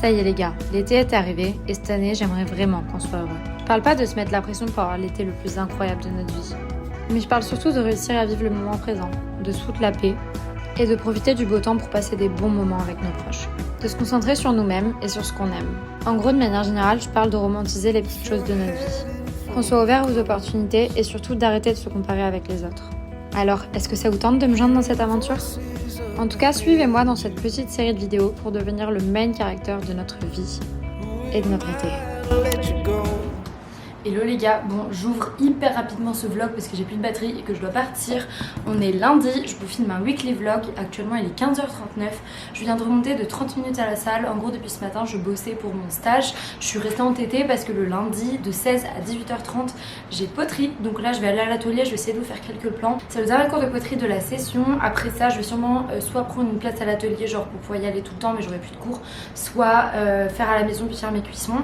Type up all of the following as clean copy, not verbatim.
Ça y est les gars, l'été est arrivé et cette année j'aimerais vraiment qu'on soit heureux. Je parle pas de se mettre la pression pour avoir l'été le plus incroyable de notre vie. Mais je parle surtout de réussir à vivre le moment présent, de se foutre la paix et de profiter du beau temps pour passer des bons moments avec nos proches. De se concentrer sur nous-mêmes et sur ce qu'on aime. En gros, de manière générale, je parle de romantiser les petites choses de notre vie. Qu'on soit ouvert aux opportunités et surtout d'arrêter de se comparer avec les autres. Alors, est-ce que ça vous tente de me joindre dans cette aventure ? En tout cas, suivez-moi dans cette petite série de vidéos pour devenir le main character de notre vie et de notre été. Hello les gars, bon j'ouvre hyper rapidement ce vlog parce que j'ai plus de batterie et que je dois partir. On est lundi, je vous filme un weekly vlog, actuellement il est 15h39. Je viens de remonter de 30 minutes à la salle, en gros depuis ce matin je bossais pour mon stage. Je suis restée entêtée parce que le lundi de 16 à 18h30 j'ai poterie. Donc là je vais aller à l'atelier, je vais essayer de vous faire quelques plans. C'est le dernier cours de poterie de la session. Après ça je vais sûrement soit prendre une place à l'atelier genre pour pouvoir y aller tout le temps mais j'aurai plus de cours, soit faire à la maison puis faire mes cuissons.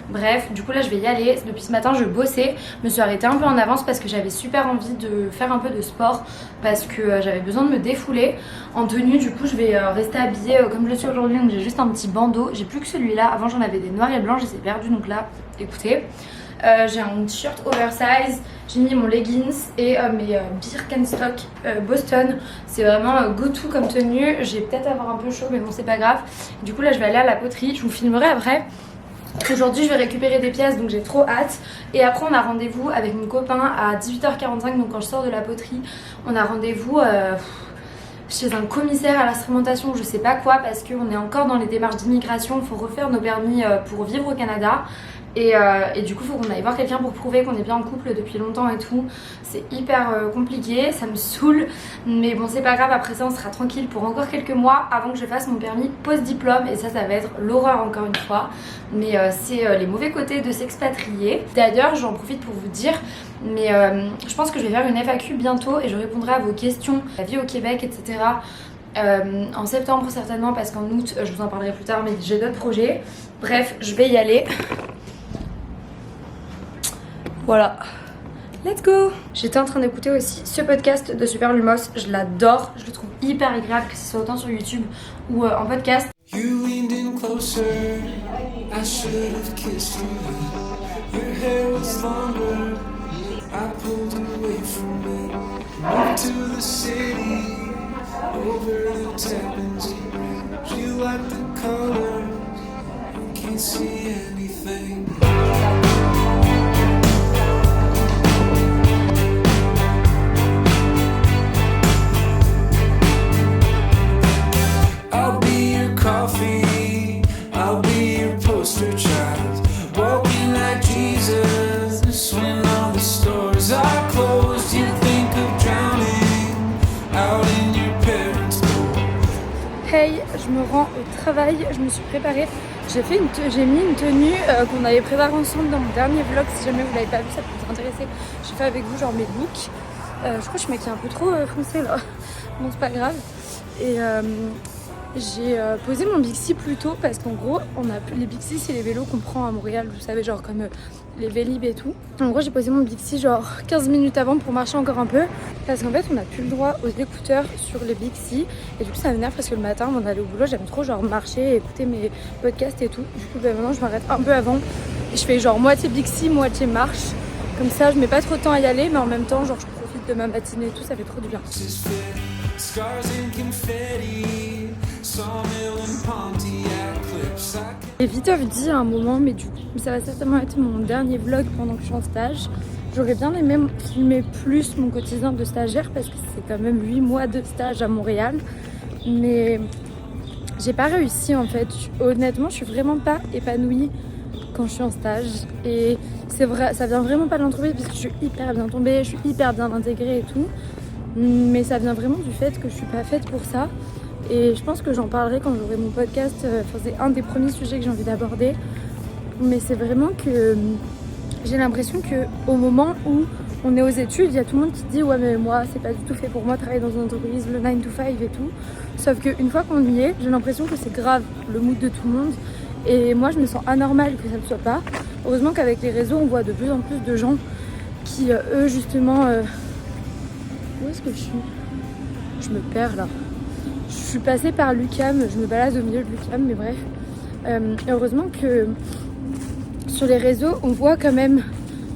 Bref, du coup là je vais y aller. Depuis ce matin je bossais, je me suis arrêtée un peu en avance parce que j'avais super envie de faire un peu de sport parce que j'avais besoin de me défouler. En tenue du coup je vais rester habillée comme je le suis aujourd'hui, donc j'ai juste un petit bandeau, j'ai plus que celui-là, avant j'en avais des noirs et blancs, je les ai perdus donc là écoutez. J'ai un t-shirt oversize, j'ai mis mon leggings et mes Birkenstock Boston. C'est vraiment go-to comme tenue, j'ai peut-être avoir un peu chaud mais bon c'est pas grave. Du coup là je vais aller à la poterie, je vous filmerai après. Aujourd'hui je vais récupérer des pièces donc j'ai trop hâte. Et après on a rendez-vous avec mon copain à 18h45, donc quand je sors de la poterie on a rendez-vous chez un commissaire à l'instrumentation, je sais pas quoi, parce qu'on est encore dans les démarches d'immigration, il faut refaire nos permis pour vivre au Canada. Et du coup il faut qu'on aille voir quelqu'un pour prouver qu'on est bien en couple depuis longtemps et tout. C'est hyper compliqué, ça me saoule. Mais bon c'est pas grave, après ça on sera tranquille pour encore quelques mois avant que je fasse mon permis post-diplôme. Et ça va être l'horreur encore une fois. Mais c'est les mauvais côtés de s'expatrier. D'ailleurs j'en profite pour vous dire, mais je pense que je vais faire une FAQ bientôt et je répondrai à vos questions, la vie au Québec etc. En septembre certainement, parce qu'en août je vous en parlerai plus tard mais j'ai d'autres projets. Bref je vais y aller. Voilà, let's go. J'étais en train d'écouter aussi ce podcast de Super Lumos, je l'adore, je le trouve hyper agréable que ce soit autant sur YouTube ou en podcast. You leaned in closer, I should have kissed you. Your hair was longer, I pulled away from it. Moved to the city, over the Tappan Bridge. You like the colors, can't see anything. Hey, je me rends au travail, je me suis préparée, j'ai mis une tenue qu'on avait préparée ensemble dans mon dernier vlog, si jamais vous l'avez pas vu ça peut vous intéresser. J'ai fait avec vous genre mes looks, je crois que je suis maquillée un peu trop foncée là, bon c'est pas grave. Et j'ai posé mon Bixi plus tôt parce qu'en gros les Bixi c'est les vélos qu'on prend à Montréal, vous savez genre comme les Vélib et tout. En gros j'ai posé mon Bixi genre 15 minutes avant pour marcher encore un peu parce qu'en fait on n'a plus le droit aux écouteurs sur les Bixi et du coup ça m'énerve parce que le matin avant d'aller au boulot j'aime trop genre marcher et écouter mes podcasts et tout. Du coup maintenant je m'arrête un peu avant et je fais genre moitié Bixi, moitié marche. Comme ça je mets pas trop de temps à y aller mais en même temps genre je profite de ma matinée et tout, ça fait trop du bien. J'ai vite dit à un moment, mais du coup ça va certainement être mon dernier vlog pendant que je suis en stage. J'aurais bien aimé filmer plus mon quotidien de stagiaire parce que c'est quand même 8 mois de stage à Montréal. Mais j'ai pas réussi en fait. Honnêtement, je suis vraiment pas épanouie quand je suis en stage. Et c'est vrai, ça vient vraiment pas de l'entreprise parce que je suis hyper bien tombée, je suis hyper bien intégrée et tout. Mais ça vient vraiment du fait que je suis pas faite pour ça. Et je pense que j'en parlerai quand j'aurai mon podcast. C'est un des premiers sujets que j'ai envie d'aborder. Mais c'est vraiment que j'ai l'impression qu'au moment où on est aux études, il y a tout le monde qui dit ouais mais moi c'est pas du tout fait pour moi travailler dans une entreprise, le 9 to 5 et tout. Sauf qu'une fois qu'on y est, j'ai l'impression que c'est grave le mood de tout le monde. Et moi je me sens anormale que ça ne soit pas. Heureusement qu'avec les réseaux on voit de plus en plus de gens qui eux justement... Où est-ce que je suis ? Je me perds là. Je suis passée par l'UQAM, je me balade au milieu de l'UQAM, mais bref. Heureusement que sur les réseaux on voit quand même,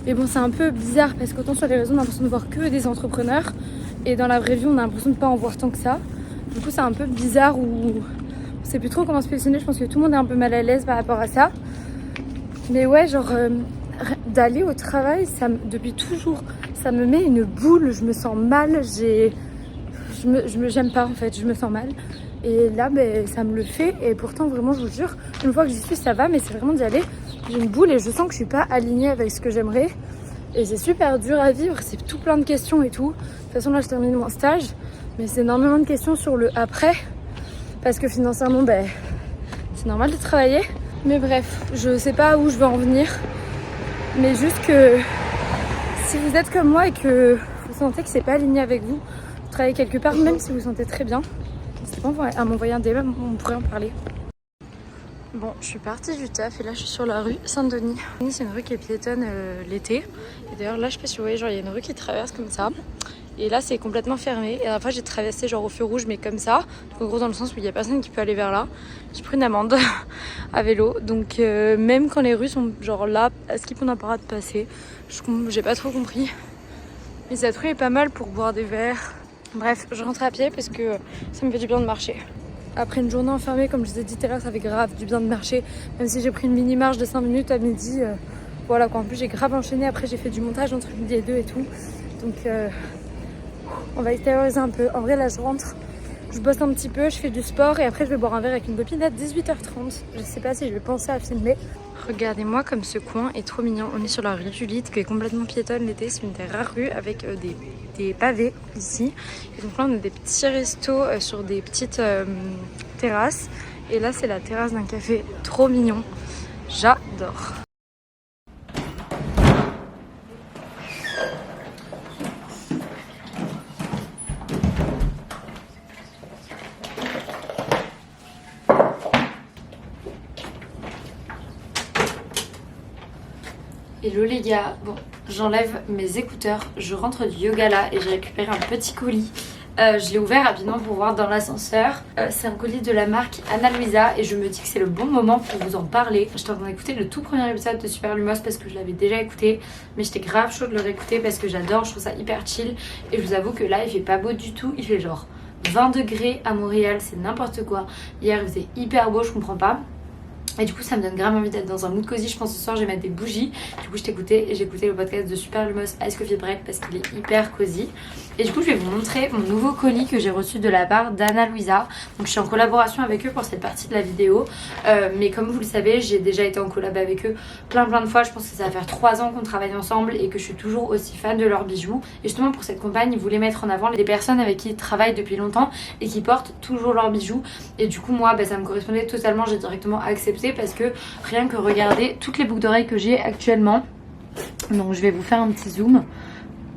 mais bon c'est un peu bizarre parce qu'autant sur les réseaux on a l'impression de voir que des entrepreneurs et dans la vraie vie on a l'impression de pas en voir tant que ça. Du coup c'est un peu bizarre où on sait plus trop comment se positionner. Je pense que tout le monde est un peu mal à l'aise par rapport à ça. Mais ouais, genre d'aller au travail, depuis toujours, ça me met une boule, je me sens mal, j'aime pas en fait, je me sens mal. Et là, ça me le fait, et pourtant vraiment, je vous jure, une fois que j'y suis, ça va, mais c'est vraiment d'y aller. J'ai une boule et je sens que je suis pas alignée avec ce que j'aimerais. Et c'est super dur à vivre, c'est tout plein de questions et tout. De toute façon, là, je termine mon stage, mais c'est énormément de questions sur le après. Parce que financièrement, c'est normal de travailler. Mais bref, je sais pas où je vais en venir. Mais juste que si vous êtes comme moi et que vous sentez que c'est pas aligné avec vous, vous travaillez quelque part, même si vous vous sentez très bien, n'hésitez pas à m'envoyer un DM, on pourrait en parler. Bon, je suis partie du taf et là je suis sur la rue Saint-Denis. C'est une rue qui est piétonne l'été. Et d'ailleurs là je sais pas si vous voyez, genre il y a une rue qui traverse comme ça. Et là c'est complètement fermé. Et à la fois j'ai traversé genre au feu rouge mais comme ça. Donc en gros dans le sens où il n'y a personne qui peut aller vers là. J'ai pris une amende à vélo. Donc même quand les rues sont genre là, est-ce qu'on n'a pas le droit de passer? J'ai pas trop compris. Mais cette rue est pas mal pour boire des verres. Bref, je rentre à pied parce que ça me fait du bien de marcher. Après une journée enfermée, comme je vous ai dit tout à l'heure, ça fait grave du bien de marcher. Même si j'ai pris une mini marche de 5 minutes à midi. Voilà quoi, en plus j'ai grave enchaîné. Après j'ai fait du montage entre midi et 2 et tout. Donc on va extérioriser un peu. En vrai là je rentre, je bosse un petit peu, je fais du sport et après je vais boire un verre avec une copine à 18h30. Je sais pas si je vais penser à filmer. Regardez-moi comme ce coin est trop mignon. On est sur la rue du Litre qui est complètement piétonne l'été. C'est une des rares rues avec des pavés ici. Et donc là on a des petits restos sur des petites terrasses. Et là c'est la terrasse d'un café trop mignon. J'adore. Hello les gars, bon j'enlève mes écouteurs, je rentre du yoga là et j'ai récupéré un petit colis. Je l'ai ouvert rapidement pour voir dans l'ascenseur. C'est un colis de la marque Ana Luisa et je me dis que c'est le bon moment pour vous en parler. J'étais en train d'écouter le tout premier épisode de Super Lumos parce que je l'avais déjà écouté, mais j'étais grave chaud de le réécouter parce que j'adore, je trouve ça hyper chill. Et je vous avoue que là il fait pas beau du tout, il fait genre 20 degrés à Montréal, c'est n'importe quoi. Hier il faisait hyper beau, je comprends pas. Et du coup ça me donne grave envie d'être dans un mood cosy. Je pense ce soir je vais mettre des bougies. Du coup je t'écoutais et j'ai écouté le podcast de Super Lumos Ice Coffee Break parce qu'il est hyper cosy. Et du coup je vais vous montrer mon nouveau colis que j'ai reçu de la part d'Ana Luisa. Donc je suis en collaboration avec eux pour cette partie de la vidéo. Mais comme vous le savez, j'ai déjà été en collab avec eux plein de fois. Je pense que ça va faire 3 ans qu'on travaille ensemble et que je suis toujours aussi fan de leurs bijoux. Et justement pour cette campagne ils voulaient mettre en avant les personnes avec qui ils travaillent depuis longtemps et qui portent toujours leurs bijoux. Et du coup moi ça me correspondait totalement, j'ai directement accepté parce que rien que regarder toutes les boucles d'oreilles que j'ai actuellement. Donc je vais vous faire un petit zoom.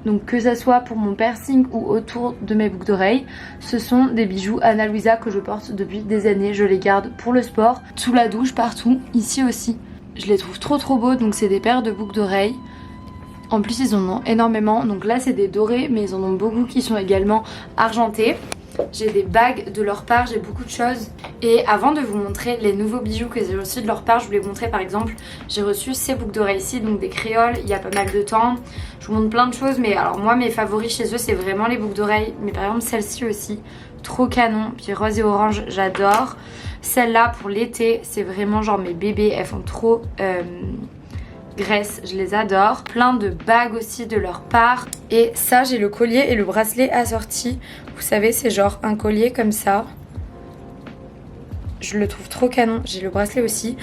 Donc que ça soit pour mon piercing ou autour de mes boucles d'oreilles, ce sont des bijoux Ana Luisa que je porte depuis des années. Je les garde pour le sport, sous la douche, partout, ici aussi. Je les trouve trop beaux, donc c'est des paires de boucles d'oreilles. En plus ils en ont énormément, donc là c'est des dorés mais ils en ont beaucoup qui sont également argentés. J'ai des bagues de leur part, j'ai beaucoup de choses. Et avant de vous montrer les nouveaux bijoux que j'ai reçus de leur part, je voulais vous montrer par exemple, j'ai reçu ces boucles d'oreilles ici, donc des créoles, il y a pas mal de temps. Je vous montre plein de choses, mais alors moi mes favoris chez eux c'est vraiment les boucles d'oreilles. Mais par exemple celle-ci aussi, trop canon, puis rose et orange, j'adore. Celle-là pour l'été, c'est vraiment genre mes bébés, elles font trop... graisse, je les adore. Plein de bagues aussi de leur part. Et ça j'ai le collier et le bracelet assortis. Vous savez c'est genre un collier comme ça. Je le trouve trop canon, j'ai le bracelet aussi.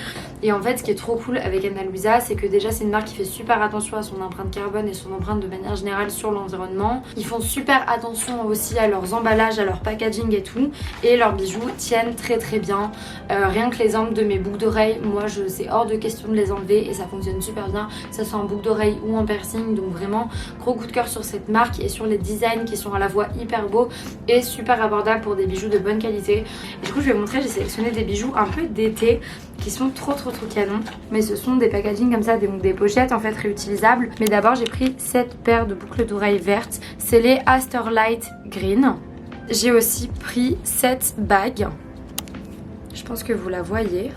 Et en fait ce qui est trop cool avec Ana Luisa, c'est que déjà c'est une marque qui fait super attention à son empreinte carbone et son empreinte de manière générale sur l'environnement. Ils font super attention aussi à leurs emballages, à leur packaging et tout. Et leurs bijoux tiennent très bien. Rien que les angles de mes boucles d'oreilles, moi c'est hors de question de les enlever et ça fonctionne super bien. Que ça soit en boucle d'oreille ou en piercing. Donc vraiment gros coup de cœur sur cette marque et sur les designs qui sont à la fois hyper beaux et super abordables pour des bijoux de bonne qualité. Et du coup je vais vous montrer, j'ai sélectionné des bijoux un peu d'été qui sont trop canon, mais ce sont des packaging comme ça, des pochettes en fait réutilisables. Mais d'abord j'ai pris cette paire de boucles d'oreilles vertes, c'est les Asterlight Green. J'ai aussi pris cette bague, je pense que vous la voyez,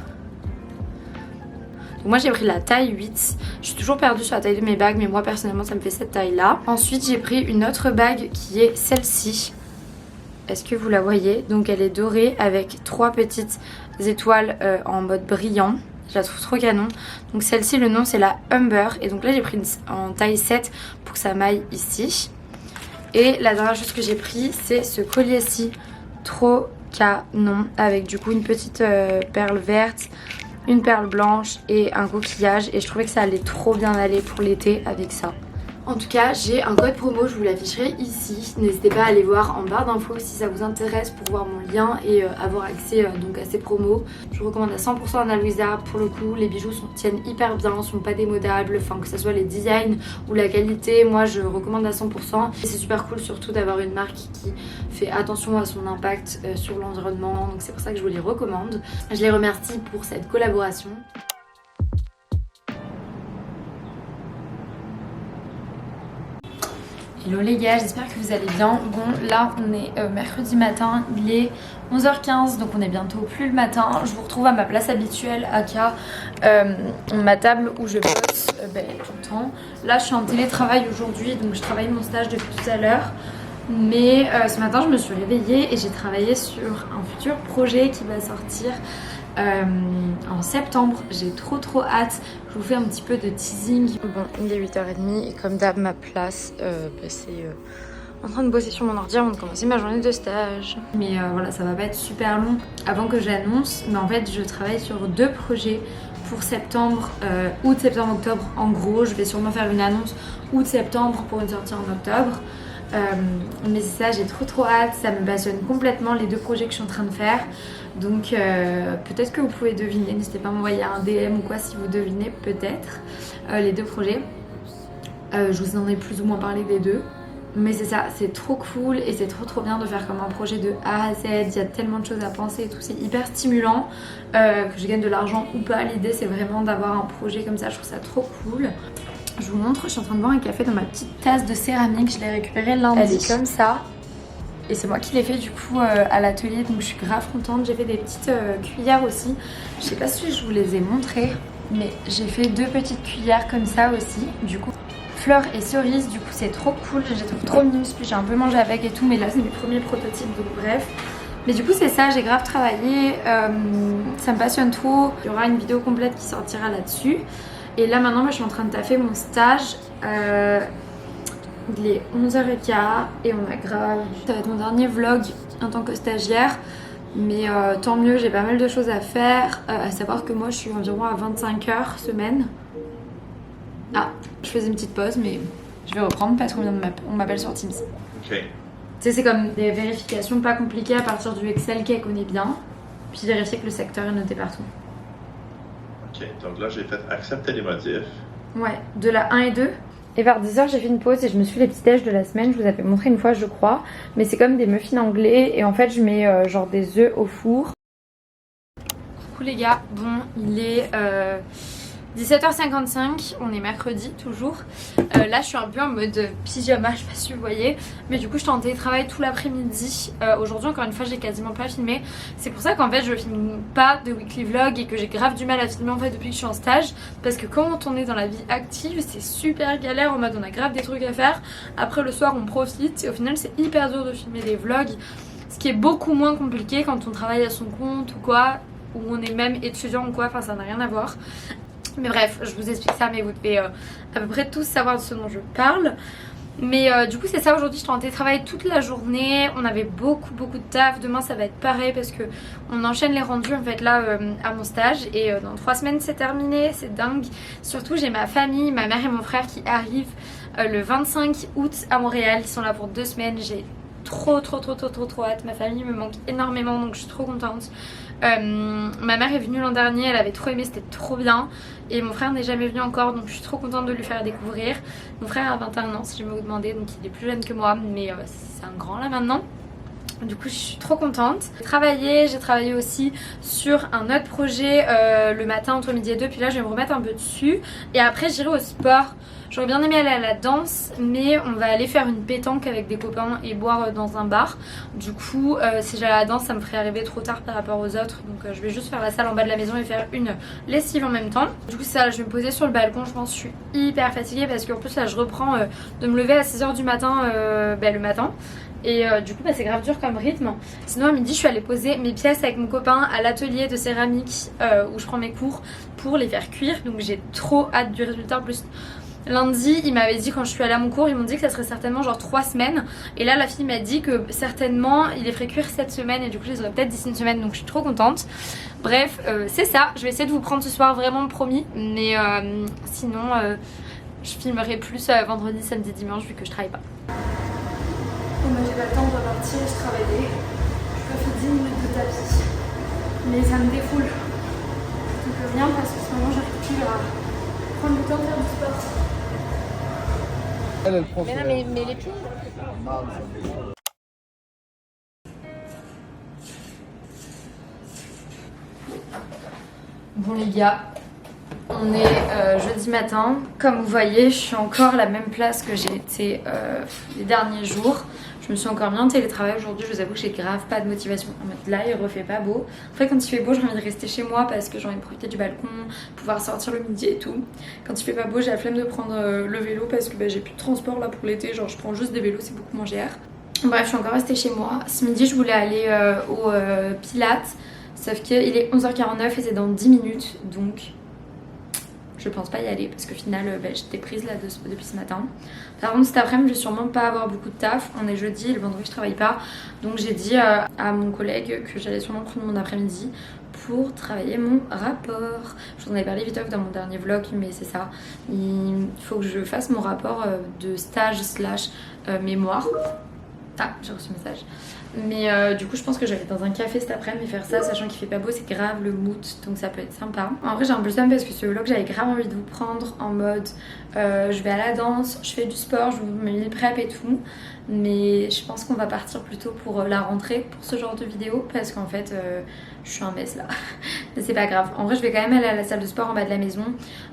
moi j'ai pris la taille 8. Je suis toujours perdue sur la taille de mes bagues, mais moi personnellement ça me fait cette taille là. Ensuite j'ai pris une autre bague qui est celle-ci. Est-ce que vous la voyez? Donc elle est dorée avec 3 petites étoiles en mode brillant. Je la trouve trop canon. Donc celle-ci, le nom c'est la Humber. Et donc là j'ai pris en taille 7 pour que ça m'aille ici. Et la dernière chose que j'ai pris, c'est ce collier-ci, trop canon, avec du coup une petite perle verte, une perle blanche et un coquillage. Et je trouvais que ça allait trop bien aller pour l'été avec ça. En tout cas, j'ai un code promo, je vous l'afficherai ici. N'hésitez pas à aller voir en barre d'infos si ça vous intéresse pour voir mon lien et avoir accès donc à ces promos. Je vous recommande à 100% Ana Luisa. Pour le coup, les bijoux tiennent hyper bien, sont pas démodables, enfin que ce soit les designs ou la qualité, moi je recommande à 100%. Et c'est super cool surtout d'avoir une marque qui fait attention à son impact sur l'environnement, donc c'est pour ça que je vous les recommande. Je les remercie pour cette collaboration. Hello les gars, j'espère que vous allez bien. Bon là on est mercredi matin, il est 11h15 donc on est bientôt plus le matin. Je vous retrouve à ma place habituelle, aka ma table où je bosse tout le temps. Là je suis en télétravail aujourd'hui donc je travaille mon stage depuis tout à l'heure. Mais ce matin je me suis réveillée et j'ai travaillé sur un futur projet qui va sortir en septembre. J'ai trop hâte. Je vous fais un petit peu de teasing. Bon, il est 8h30 et comme d'hab ma place c'est en train de bosser sur mon ordi avant de commencer ma journée de stage. Mais voilà, ça va pas être super long avant que j'annonce. Mais en fait je travaille sur 2 projets pour septembre, août, septembre, octobre. En gros je vais sûrement faire une annonce août-septembre pour une sortie en octobre. Mais c'est ça, j'ai trop hâte, ça me passionne complètement les 2 projets que je suis en train de faire. Donc peut-être que vous pouvez deviner, n'hésitez pas à m'envoyer un DM ou quoi si vous devinez peut-être les 2 projets. Je vous en ai plus ou moins parlé des 2. Mais c'est ça, c'est trop cool et c'est trop bien de faire comme un projet de A à Z. Il y a tellement de choses à penser et tout, c'est hyper stimulant. Que je gagne de l'argent ou pas, l'idée c'est vraiment d'avoir un projet comme ça, je trouve ça trop cool. Je vous montre, je suis en train de boire un café dans ma petite tasse de céramique, je l'ai récupérée lundi. Elle est comme ça. Et c'est moi qui l'ai fait du coup à l'atelier, donc je suis grave contente. J'ai fait des petites cuillères aussi. Je sais pas si je vous les ai montrées, mais j'ai fait 2 petites cuillères comme ça aussi. Du coup, fleurs et cerises, du coup c'est trop cool. Je les trouve trop mignonnes, puis j'ai un peu mangé avec et tout, mais là c'est mes premiers prototypes, donc bref. Mais du coup c'est ça, j'ai grave travaillé, ça me passionne trop. Il y aura une vidéo complète qui sortira là-dessus. Et là maintenant moi, je suis en train de taffer mon stage. Il est 11h15 et on a grave. Ça va être mon dernier vlog en tant que stagiaire. Mais tant mieux, j'ai pas mal de choses à faire. À savoir que moi je suis environ à 25 heures semaine. Ah, je faisais une petite pause mais je vais reprendre parce qu'on m'appelle sur Teams. Ok. Tu sais, c'est comme des vérifications pas compliquées à partir du Excel qu'elle connaît bien. Puis vérifier que le secteur est noté partout. Ok, donc là j'ai fait accepter les modifs. Ouais, de la 1 et 2. Et vers 10h j'ai fait une pause et je me suis fait les petits déj de la semaine. Je vous avais montré une fois je crois. Mais c'est comme des muffins anglais et en fait je mets genre des œufs au four. Coucou les gars, bon il est 17h55, on est mercredi toujours. Là je suis un peu en mode pyjama, je sais pas si vous voyez. Mais du coup je suis en télétravail tout l'après-midi. Aujourd'hui encore une fois j'ai quasiment pas filmé. C'est pour ça qu'en fait je filme pas de weekly vlog et que j'ai grave du mal à filmer en fait depuis que je suis en stage. Parce que quand on est dans la vie active c'est super galère, en mode on a grave des trucs à faire. Après le soir on profite et au final c'est hyper dur de filmer des vlogs. Ce qui est beaucoup moins compliqué quand on travaille à son compte ou quoi. Ou on est même étudiant ou quoi, enfin ça n'a rien à voir. Mais bref, je vous explique ça, mais vous devez à peu près tous savoir de ce dont je parle. Mais du coup c'est ça, aujourd'hui je suis en télétravail toute la journée. On avait beaucoup de taf, demain ça va être pareil parce que on enchaîne les rendus en fait là à mon stage. Et dans 3 semaines c'est terminé, c'est dingue. Surtout j'ai ma famille, ma mère et mon frère qui arrivent le 25 août à Montréal. Ils sont là pour 2 semaines, j'ai trop hâte. Ma famille me manque énormément donc je suis trop contente. Ma mère est venue l'an dernier, elle avait trop aimé, c'était trop bien. Et mon frère n'est jamais venu encore donc je suis trop contente de lui faire découvrir. Mon frère a 21 ans si je me vous demandez, donc il est plus jeune que moi mais c'est un grand là maintenant. Du coup je suis trop contente. J'ai travaillé aussi sur un autre projet le matin entre midi et 2. Puis là je vais me remettre un peu dessus. Et après j'irai au sport. J'aurais bien aimé aller à la danse, mais on va aller faire une pétanque avec des copains et boire dans un bar. Du coup, si j'allais à la danse, ça me ferait arriver trop tard par rapport aux autres. Donc je vais juste faire la salle en bas de la maison et faire une lessive en même temps. Du coup, ça, je vais me poser sur le balcon. Je pense que je suis hyper fatiguée parce qu'en plus là, je reprends de me lever à 6h du matin le matin. Et du coup c'est grave dur comme rythme. Sinon à midi je suis allée poser mes pièces avec mon copain à l'atelier de céramique où je prends mes cours pour les faire cuire. Donc j'ai trop hâte du résultat. En plus lundi il m'avait dit, quand je suis allée à mon cours, ils m'ont dit que ça serait certainement genre 3 semaines. Et là la fille m'a dit que certainement il les ferait cuire cette semaine. Et du coup je les aurais peut-être d'ici une semaine. Donc je suis trop contente. Bref c'est ça. Je vais essayer de vous prendre ce soir, vraiment promis. Mais sinon je filmerai plus vendredi, samedi, dimanche vu que je travaille pas. Bon bah j'ai pas le temps, on doit partir, je travaillais. Je peux faire 10 minutes de tapis. Mais ça me défoule. Donc rien parce que sinon j'arrive plus à prendre le temps de faire du sport. Mais non mais les pieds. Bon les gars, on est jeudi matin. Comme vous voyez, je suis encore à la même place que j'ai été les derniers jours. Je me suis encore mis en télétravail aujourd'hui. Je vous avoue que j'ai grave pas de motivation. En mode là, il refait pas beau. Après, quand il fait beau, j'ai envie de rester chez moi parce que j'ai envie de profiter du balcon, pouvoir sortir le midi et tout. Quand il fait pas beau, j'ai la flemme de prendre le vélo parce que j'ai plus de transport là pour l'été. Genre, je prends juste des vélos, c'est beaucoup moins cher. Bref, je suis encore restée chez moi. Ce midi, je voulais aller au Pilates. Sauf qu'il est 11h49 et c'est dans 10 minutes. Donc je pense pas y aller parce qu'au final j'étais prise là depuis ce matin. Par contre cet après-midi je vais sûrement pas avoir beaucoup de taf. On est jeudi et le vendredi je travaille pas. Donc j'ai dit à mon collègue que j'allais sûrement prendre mon après-midi pour travailler mon rapport. Je vous en avais parlé vite off dans mon dernier vlog, mais c'est ça. Il faut que je fasse mon rapport de stage / mémoire. Ah, j'ai reçu un message. Mais du coup je pense que j'allais dans un café cet après-midi et faire ça, sachant qu'il fait pas beau, c'est grave le mood, donc ça peut être sympa. En vrai j'ai un peu le seum parce que ce vlog j'avais grave envie de vous prendre en mode je vais à la danse, je fais du sport, je vous mets le prep et tout. Mais je pense qu'on va partir plutôt pour la rentrée pour ce genre de vidéo parce qu'en fait je suis un mess là. Mais c'est pas grave. En vrai je vais quand même aller à la salle de sport en bas de la maison,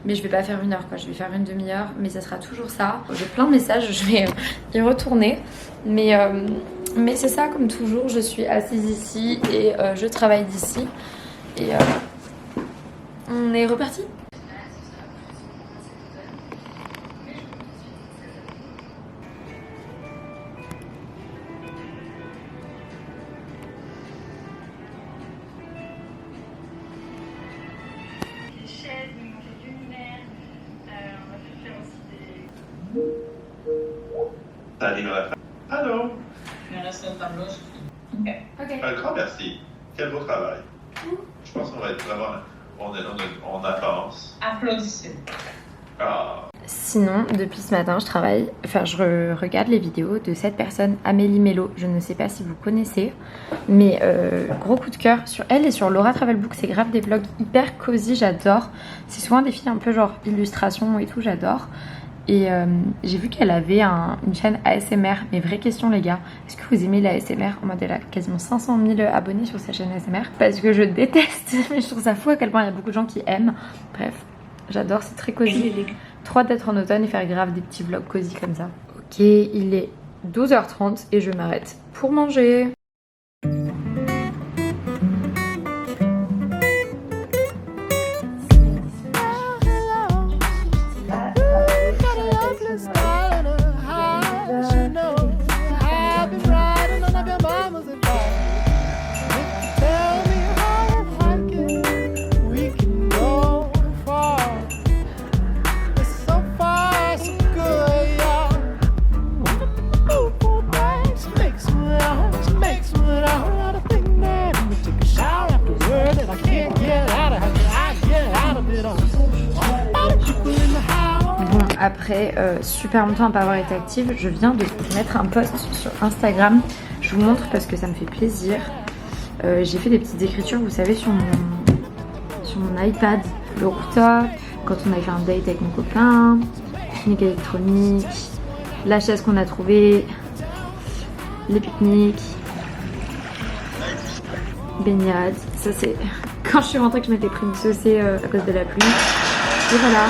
mais je vais pas faire 1 heure quoi, je vais faire une demi-heure, mais ça sera toujours ça. J'ai plein de messages, je vais y retourner. Mais c'est ça, comme toujours, je suis assise ici et je travaille d'ici. Et on est reparti. Des chaises, mais manger du lunaire. On va faire aussi des... Ça arrive à la fin. Allô? Il reste un tableau. Ok. Un grand merci. Quel beau travail. Je pense qu'on va être vraiment en avance. Applaudissez. Ah. Sinon, depuis ce matin, je regarde les vidéos de cette personne, Amélie Mello. Je ne sais pas si vous connaissez, mais gros coup de cœur sur elle et sur Laura Travelbook. C'est grave des vlogs hyper cosy, j'adore. C'est souvent des filles un peu genre illustration et tout, j'adore. Et j'ai vu qu'elle avait une chaîne ASMR. Mais vraie question les gars, est-ce que vous aimez la ASMR? En mode elle a quasiment 500 000 abonnés sur sa chaîne ASMR. Parce que je déteste, mais je trouve ça fou à quel point il y a beaucoup de gens qui aiment. Bref, j'adore, c'est très cosy. Trop hâte d'être en automne et faire grave des petits vlogs cosy comme ça. Ok, il est 12h30 et je m'arrête pour manger. Après super longtemps à pas avoir été active, je viens de mettre un post sur Instagram. Je vous montre parce que ça me fait plaisir. J'ai fait des petites écritures, vous savez, sur mon iPad. Le rooftop, quand on avait fait un date avec mon copain, pique-nique électronique, la chaise qu'on a trouvée, les pique-niques. baignade. Ça c'est quand je suis rentrée que je m'étais pris une saucée à cause de la pluie. Et voilà.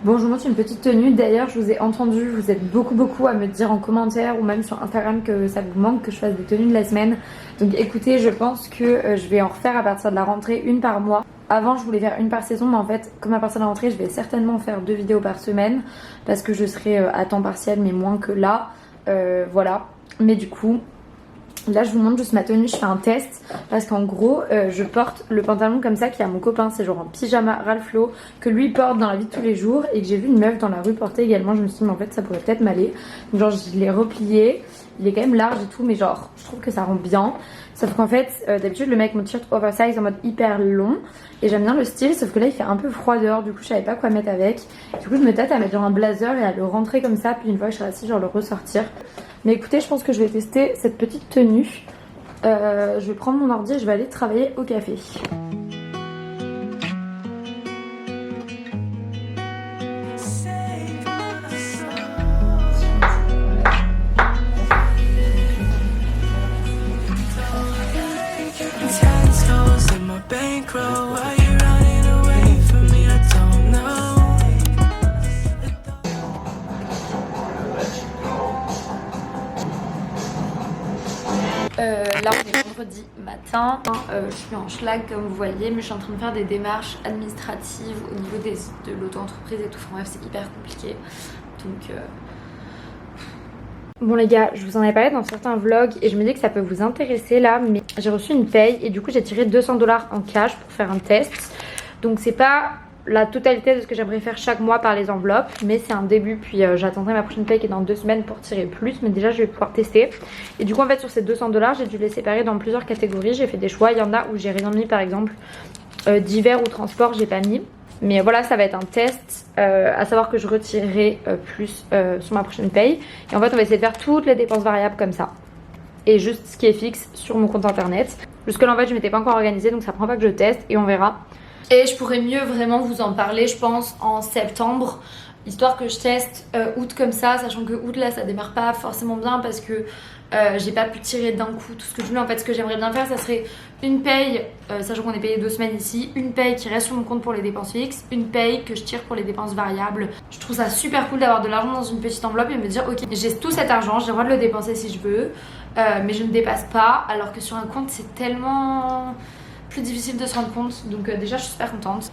Bon, je vous montre une petite tenue. D'ailleurs, je vous ai entendu, vous êtes beaucoup à me dire en commentaire ou même sur Instagram que ça vous manque que je fasse des tenues de la semaine. Donc écoutez, je pense que je vais en refaire à partir de la rentrée, une par mois. Avant, je voulais faire une par saison, mais en fait, comme à partir de la rentrée, je vais certainement faire 2 vidéos par semaine parce que je serai à temps partiel, mais moins que là. Voilà. Mais du coup, là, je vous montre juste ma tenue. Je fais un test parce qu'en gros, je porte le pantalon comme ça qui est à mon copain. C'est genre un pyjama Ralph Lauren que lui porte dans la vie de tous les jours et que j'ai vu une meuf dans la rue porter également. Je me suis dit, mais en fait, ça pourrait peut-être m'aller. Donc, genre, je l'ai replié. Il est quand même large et tout, mais genre, je trouve que ça rend bien. Sauf qu'en fait, d'habitude, le mec me t-shirt oversize en mode hyper long. Et j'aime bien le style, sauf que là, il fait un peu froid dehors. Du coup, je savais pas quoi mettre avec. Du coup, je me tâte à mettre genre un blazer et à le rentrer comme ça. Puis une fois que je serai assise, genre le ressortir. Mais écoutez, je pense que je vais tester cette petite tenue. Je vais prendre mon ordi et je vais aller travailler au café. Là on est vendredi matin, je suis en schlag comme vous voyez, mais je suis en train de faire des démarches administratives au niveau de l'auto-entreprise et tout, enfin bref c'est hyper compliqué, donc Bon les gars, je vous en ai parlé dans certains vlogs et je me dis que ça peut vous intéresser là, mais j'ai reçu une paye et du coup j'ai tiré 200 $ en cash pour faire un test, donc c'est pas la totalité de ce que j'aimerais faire chaque mois par les enveloppes, mais c'est un début. Puis j'attendrai ma prochaine paye qui est dans 2 semaines pour tirer plus, mais déjà je vais pouvoir tester. Et du coup en fait sur ces 200 $, j'ai dû les séparer dans plusieurs catégories. J'ai fait des choix, il y en a où j'ai rien mis, par exemple divers ou transport j'ai pas mis. Mais voilà, ça va être un test, à savoir que je retirerai plus sur ma prochaine paye. Et en fait on va essayer de faire toutes les dépenses variables comme ça, et juste ce qui est fixe sur mon compte internet. Jusque là en fait je m'étais pas encore organisée, donc ça prend pas que je teste et on verra. Et je pourrais mieux vraiment vous en parler je pense en septembre, histoire que je teste août comme ça, sachant que août là ça démarre pas forcément bien parce que j'ai pas pu tirer d'un coup tout ce que je voulais. En fait ce que j'aimerais bien faire ça serait une paye, sachant qu'on est payé 2 semaines ici, une paye qui reste sur mon compte pour les dépenses fixes, une paye que je tire pour les dépenses variables. Je trouve ça super cool d'avoir de l'argent dans une petite enveloppe et me dire ok j'ai tout cet argent, j'ai le droit de le dépenser si je veux, mais je ne dépasse pas, alors que sur un compte c'est tellement plus difficile de se rendre compte, donc déjà je suis super contente.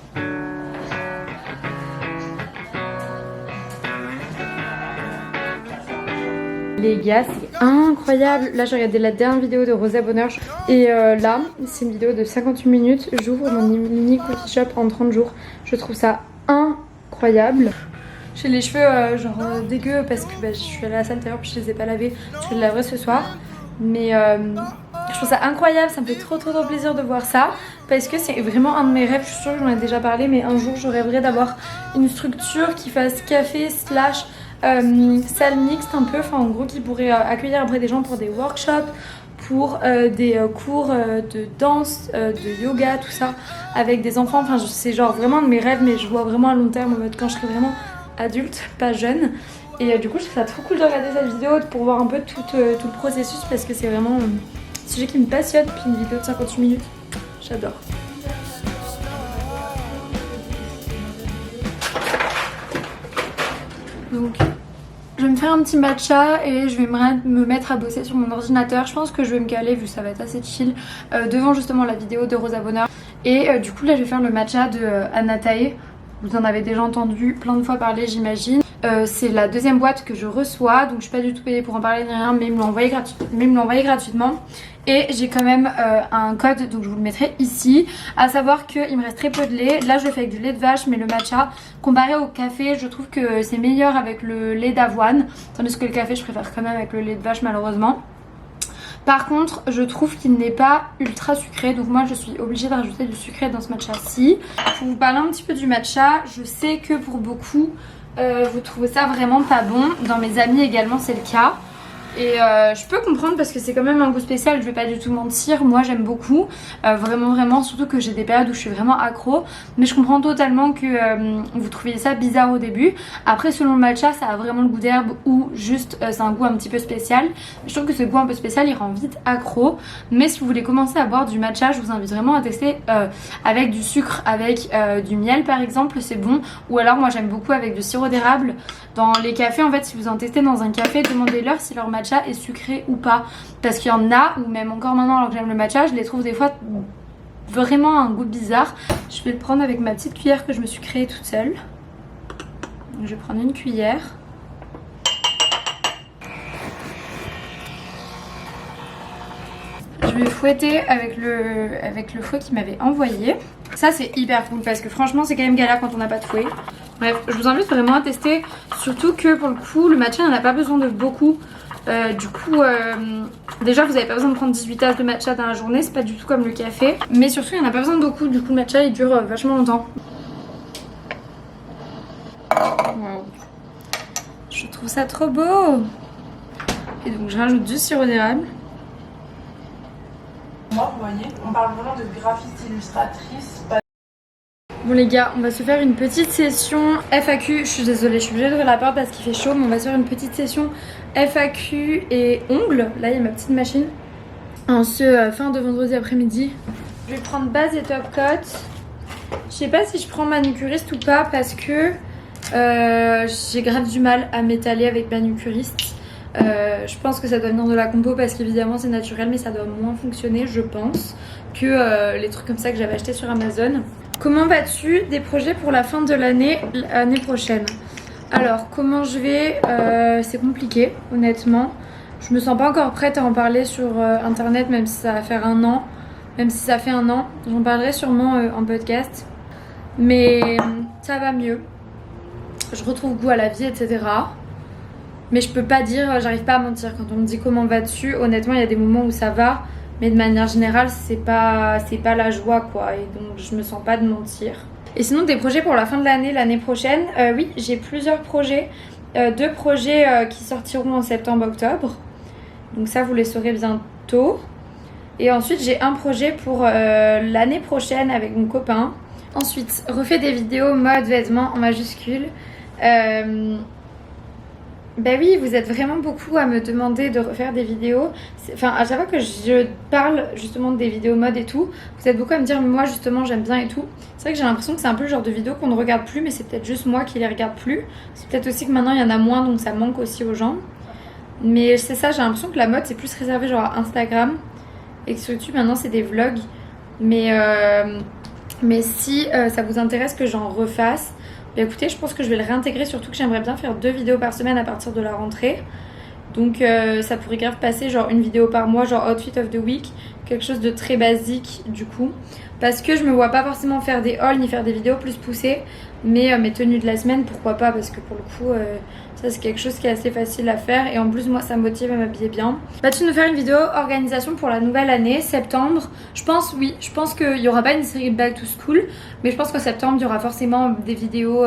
Les gars c'est incroyable, là j'ai regardé la dernière vidéo de Rosa Bonheur et là c'est une vidéo de 58 minutes, j'ouvre mon mini coffee shop en 30 jours, je trouve ça incroyable. J'ai les cheveux genre dégueux parce que je suis allée à la salle tout à l'heure puis je les ai pas lavés, je les laverai ce soir, mais je trouve ça incroyable, ça me fait trop plaisir de voir ça parce que c'est vraiment un de mes rêves. Je suis sûre que j'en ai déjà parlé, mais un jour je rêverais d'avoir une structure qui fasse café slash salle mixte un peu, enfin en gros qui pourrait accueillir après des gens pour des workshops, pour des cours de danse, de yoga, tout ça avec des enfants. Enfin c'est genre vraiment un de mes rêves, mais je vois vraiment à long terme en mode quand je serai vraiment adulte, pas jeune. Et du coup je trouve ça trop cool de regarder cette vidéo pour voir un peu tout le processus parce que c'est vraiment un sujet qui me passionne. Puis une vidéo de 58 minutes, j'adore. Donc je vais me faire un petit matcha et je vais me mettre à bosser sur mon ordinateur. Je pense que je vais me caler vu que ça va être assez chill devant justement la vidéo de Rosa Bonheur. Et du coup là je vais faire le matcha de Anatae. Vous en avez déjà entendu plein de fois parler j'imagine. C'est la deuxième boîte que je reçois, donc je suis pas du tout payée pour en parler ni rien, mais ils me l'ont envoyé gratuitement. Et j'ai quand même un code, donc je vous le mettrai ici. À savoir qu'il me reste très peu de lait. Là je le fais avec du lait de vache, mais le matcha comparé au café je trouve que c'est meilleur avec le lait d'avoine, tandis que le café je préfère quand même avec le lait de vache malheureusement. Par contre je trouve qu'il n'est pas ultra sucré, donc moi je suis obligée de rajouter du sucré dans ce matcha-ci. Pour vous parler un petit peu du matcha, je sais que pour beaucoup vous trouvez ça vraiment pas bon. Dans mes amis également c'est le cas. Et je peux comprendre parce que c'est quand même un goût spécial, je vais pas du tout mentir, moi j'aime beaucoup, vraiment, surtout que j'ai des périodes où je suis vraiment accro, mais je comprends totalement que vous trouviez ça bizarre au début. Après selon le matcha ça a vraiment le goût d'herbe ou juste c'est un goût un petit peu spécial. Je trouve que ce goût un peu spécial il rend vite accro, mais si vous voulez commencer à boire du matcha, je vous invite vraiment à tester avec du sucre, avec du miel par exemple, c'est bon, ou alors moi j'aime beaucoup avec du sirop d'érable. Dans les cafés en fait, si vous en testez dans un café, demandez-leur si leur matcha est sucré ou pas, parce qu'il y en a, ou même encore maintenant alors que j'aime le matcha, je les trouve des fois vraiment un goût bizarre. Je vais le prendre avec ma petite cuillère que je me suis créée toute seule. Donc, je vais prendre une cuillère. Je vais fouetter avec le fouet qu'il m'avait envoyé. Ça c'est hyper cool parce que franchement c'est quand même galère quand on n'a pas de fouet. Bref, je vous invite vraiment à tester, surtout que pour le coup le matcha il n'en a pas besoin de beaucoup. Déjà vous n'avez pas besoin de prendre 18 tasses de matcha dans la journée, c'est pas du tout comme le café. Mais surtout il n'y en a pas besoin de beaucoup, du coup le matcha il dure vachement longtemps. Wow. Je trouve ça trop beau. Et donc je rajoute du sirop d'érable. Moi, vous voyez, on parle vraiment de graphiste illustratrice. Bon les gars, on va se faire une petite session FAQ. Je suis désolée, je suis obligée d'ouvrir la porte parce qu'il fait chaud, mais on va se faire une petite session FAQ et ongles. Là il y a ma petite machine. En ce fin de vendredi après-midi. Je vais prendre base et top coat. Je sais pas si je prends manucuriste ou pas parce que j'ai grave du mal à m'étaler avec manucuriste. Je pense que ça doit venir de la compo parce qu'évidemment c'est naturel, mais ça doit moins fonctionner je pense que les trucs comme ça que j'avais acheté sur Amazon. Comment vas-tu? Des projets pour la fin de l'année prochaine? Alors comment je vais, c'est compliqué honnêtement. Je me sens pas encore prête à en parler sur internet, même si ça va faire un an. Même si ça fait un an, j'en parlerai sûrement en podcast. Mais ça va mieux. Je retrouve goût à la vie, etc. Mais je peux pas dire, j'arrive pas à mentir. Quand on me dit comment vas-tu, honnêtement il y a des moments où ça va, mais de manière générale c'est pas la joie quoi, et donc je me sens pas de mentir. Et sinon des projets pour la fin de l'année prochaine, oui j'ai plusieurs projets, 2 projets qui sortiront en septembre-octobre, donc ça vous les saurez bientôt. Et ensuite j'ai un projet pour l'année prochaine avec mon copain. Ensuite refait des vidéos mode vêtements en majuscule. Bah oui, vous êtes vraiment beaucoup à me demander de refaire des vidéos. Enfin, à chaque fois que je parle justement des vidéos mode et tout, vous êtes beaucoup à me dire moi justement j'aime bien et tout. C'est vrai que j'ai l'impression que c'est un peu le genre de vidéos qu'on ne regarde plus, mais c'est peut-être juste moi qui les regarde plus. C'est peut-être aussi que maintenant il y en a moins, donc ça manque aussi aux gens. Mais c'est ça, j'ai l'impression que la mode c'est plus réservé genre à Instagram et que sur YouTube maintenant c'est des vlogs. Mais si ça vous intéresse que j'en refasse, bah écoutez, je pense que je vais le réintégrer, surtout que j'aimerais bien faire 2 vidéos par semaine à partir de la rentrée. Donc ça pourrait grave passer genre une vidéo par mois, genre outfit of the week, quelque chose de très basique du coup. Parce que je me vois pas forcément faire des hauls ni faire des vidéos plus poussées, mais mes tenues de la semaine pourquoi pas, parce que pour le coup ça c'est quelque chose qui est assez facile à faire et en plus moi ça me motive à m'habiller bien. Vas-tu nous faire une vidéo organisation pour la nouvelle année, septembre? Je pense oui, je pense qu'il y aura pas une série back to school, mais je pense qu'en septembre il y aura forcément des vidéos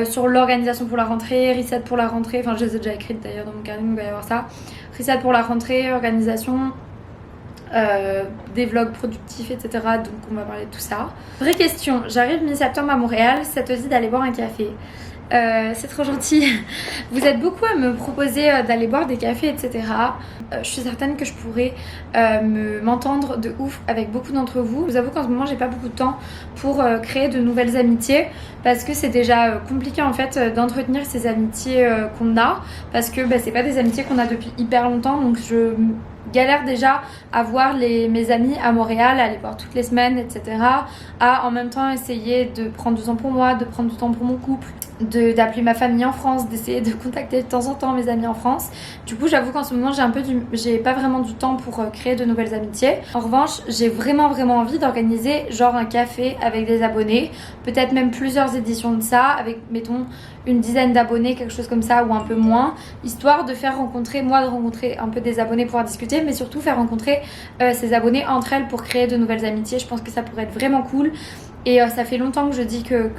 sur l'organisation pour la rentrée, reset pour la rentrée, enfin je les ai déjà écrites d'ailleurs dans mon carnet, il va y avoir ça. Reset pour la rentrée, organisation, des vlogs productifs, etc. Donc on va parler de tout ça. Vraie question, j'arrive mi-septembre à Montréal, ça te dit d'aller boire un café? C'est trop gentil. Vous êtes beaucoup à me proposer d'aller boire des cafés, etc. Je suis certaine que je pourrais m'entendre de ouf avec beaucoup d'entre vous. Je vous avoue qu'en ce moment j'ai pas beaucoup de temps pour créer de nouvelles amitiés, parce que c'est déjà compliqué en fait d'entretenir ces amitiés qu'on a, parce que c'est pas des amitiés qu'on a depuis hyper longtemps, donc je galère déjà à voir mes amis à Montréal, à les voir toutes les semaines, etc. À en même temps essayer de prendre du temps pour moi, de prendre du temps pour mon couple, d'appeler ma famille en France, d'essayer de contacter de temps en temps mes amis en France. Du coup j'avoue qu'en ce moment j'ai pas vraiment du temps pour créer de nouvelles amitiés. En revanche j'ai vraiment envie d'organiser genre un café avec des abonnés, peut-être même plusieurs éditions de ça, avec mettons une dizaine d'abonnés, quelque chose comme ça, ou un peu moins, histoire de faire rencontrer un peu des abonnés, pouvoir discuter, mais surtout faire rencontrer ces abonnés entre elles pour créer de nouvelles amitiés. Je pense que ça pourrait être vraiment cool. Et ça fait longtemps que je dis que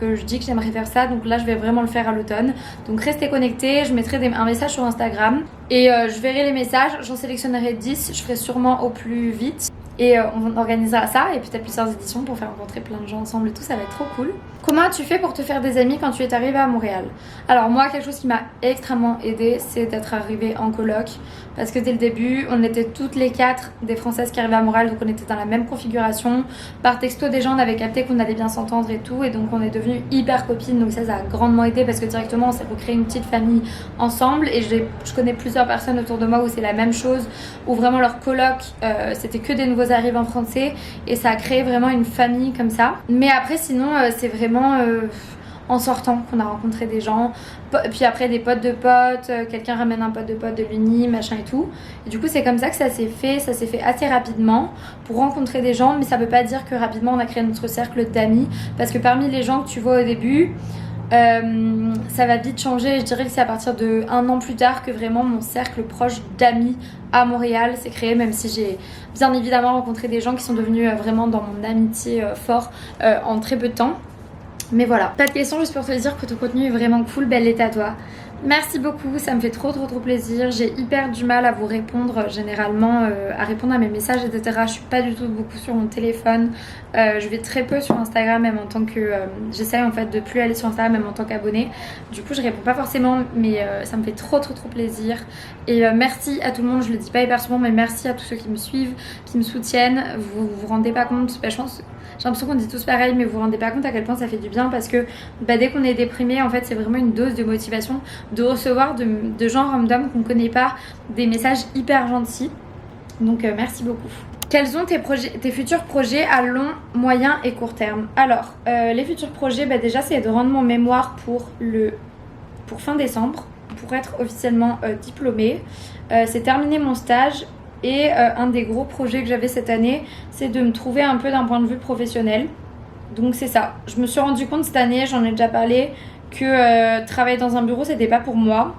j'aimerais faire ça, donc là je vais vraiment le faire à l'automne. Donc restez connectés, je mettrai un message sur Instagram et je verrai les messages, j'en sélectionnerai 10, je ferai sûrement au plus vite. Et on organisera ça et peut-être plusieurs éditions pour faire rencontrer plein de gens ensemble et tout, ça va être trop cool. Comment tu fais pour te faire des amis quand tu es arrivée à Montréal? Alors moi, quelque chose qui m'a extrêmement aidée, c'est d'être arrivée en coloc. Parce que dès le début, on était toutes les 4 des Françaises qui arrivaient à Montréal, donc on était dans la même configuration. Par texto, déjà, on avait capté qu'on allait bien s'entendre et tout, et donc on est devenues hyper copines. Donc ça a grandement aidé parce que directement, on s'est recréé une petite famille ensemble. Et je connais plusieurs personnes autour de moi où c'est la même chose, où vraiment leur coloc, c'était que des nouveaux arrivants français, et ça a créé vraiment une famille comme ça. Mais après, sinon, c'est vraiment en sortant qu'on a rencontré des gens, puis après des potes de potes, quelqu'un ramène un pote de l'uni, machin et tout. Et du coup c'est comme ça que ça s'est fait assez rapidement pour rencontrer des gens, mais ça veut pas dire que rapidement on a créé notre cercle d'amis, parce que parmi les gens que tu vois au début, ça va vite changer. Je dirais que c'est à partir de 1 an plus tard que vraiment mon cercle proche d'amis à Montréal s'est créé, même si j'ai bien évidemment rencontré des gens qui sont devenus vraiment dans mon amitié fort en très peu de temps. Mais voilà, pas de questions, juste pour te dire que ton contenu est vraiment cool, belle est à toi. Merci beaucoup, ça me fait trop plaisir. J'ai hyper du mal à vous répondre généralement, à répondre à mes messages, etc. Je suis pas du tout beaucoup sur mon téléphone. Je vais très peu sur Instagram, même en tant que... j'essaye en fait de plus aller sur Instagram, même en tant qu'abonnée. Du coup, je réponds pas forcément, mais ça me fait trop plaisir. Et merci à tout le monde, je le dis pas hyper souvent, mais merci à tous ceux qui me suivent, qui me soutiennent. Vous rendez pas compte, je pense... J'ai l'impression qu'on dit tous pareil, mais vous vous rendez pas compte à quel point ça fait du bien, parce que dès qu'on est déprimé, en fait, c'est vraiment une dose de motivation de recevoir de gens random qu'on connaît pas des messages hyper gentils. Donc merci beaucoup. Quels sont tes futurs projets à long, moyen et court terme? Alors, les futurs projets, déjà c'est de rendre mon mémoire pour fin décembre, pour être officiellement diplômée. C'est terminer mon stage. Et un des gros projets que j'avais cette année, c'est de me trouver un peu d'un point de vue professionnel. Donc c'est ça. Je me suis rendu compte cette année, j'en ai déjà parlé, que travailler dans un bureau, c'était pas pour moi.